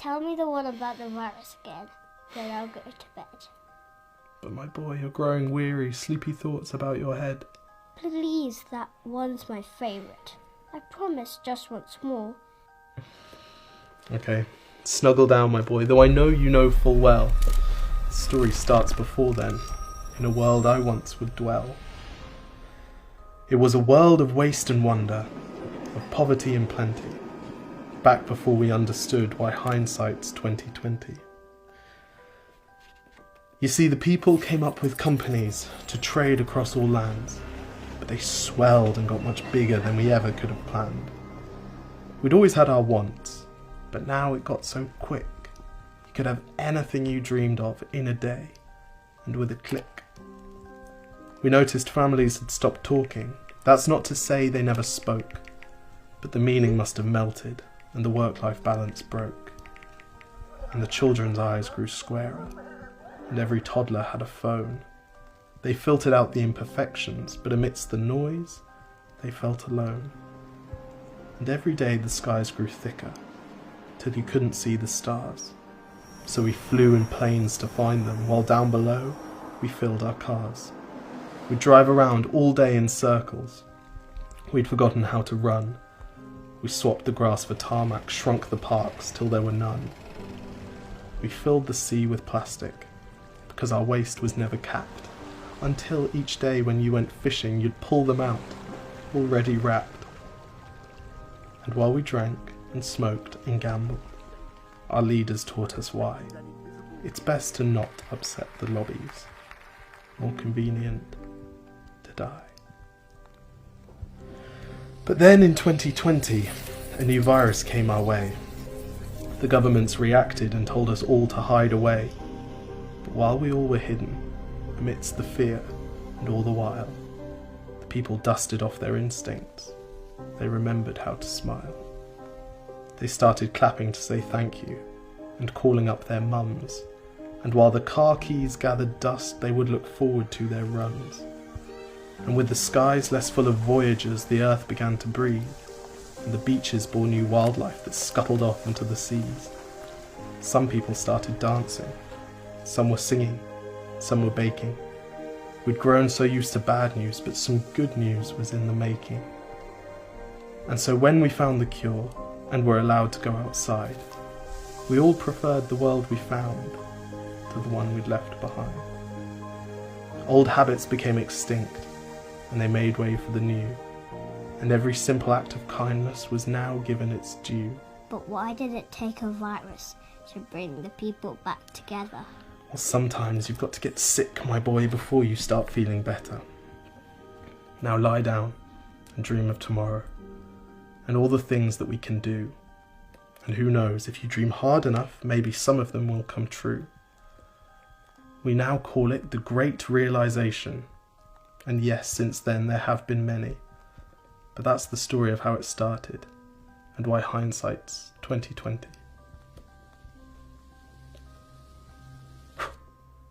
Tell me the one about the virus again, then I'll go to bed. But my boy, you're growing weary, sleepy thoughts about your head. Please, that one's my favourite. I promise just once more. Okay, snuggle down, my boy, though I know you know full well. The story starts before then, in a world I once would dwell. It was a world of waste and wonder, of poverty and plenty, back before we understood why hindsight's 2020. You see, the people came up with companies to trade across all lands, but they swelled and got much bigger than we ever could have planned. We'd always had our wants, but now it got so quick. You could have anything you dreamed of in a day, and with a click. We noticed families had stopped talking. That's not to say they never spoke, but the meaning must have melted, and the work-life balance broke. And the children's eyes grew squarer, and every toddler had a phone. They filtered out the imperfections, but amidst the noise, they felt alone. And every day the skies grew thicker, till you couldn't see the stars. So we flew in planes to find them, while down below, we filled our cars. We'd drive around all day in circles. We'd forgotten how to run. We swapped the grass for tarmac, shrunk the parks till there were none. We filled the sea with plastic, because our waste was never capped, until each day when you went fishing you'd pull them out, already wrapped. And while we drank and smoked and gambled, our leaders taught us why. It's best to not upset the lobbies, more convenient to die. But then in 2020, a new virus came our way. The governments reacted and told us all to hide away. But while we all were hidden, amidst the fear and all the while, the people dusted off their instincts. They remembered how to smile. They started clapping to say thank you and calling up their mums. And while the car keys gathered dust, they would look forward to their runs. And with the skies less full of voyagers, the earth began to breathe, and the beaches bore new wildlife that scuttled off into the seas. Some people started dancing, some were singing, some were baking. We'd grown so used to bad news, but some good news was in the making. And so when we found the cure, and were allowed to go outside, we all preferred the world we found to the one we'd left behind. Old habits became extinct, and they made way for the new, and every simple act of kindness was now given its due. But why did it take a virus to bring the people back together? Well, sometimes you've got to get sick, my boy, before you start feeling better. Now lie down and dream of tomorrow, and all the things that we can do. And who knows, if you dream hard enough, maybe some of them will come true. We now call it the Great Realization. And yes, since then there have been many. But that's the story of how it started, and why hindsight's 2020.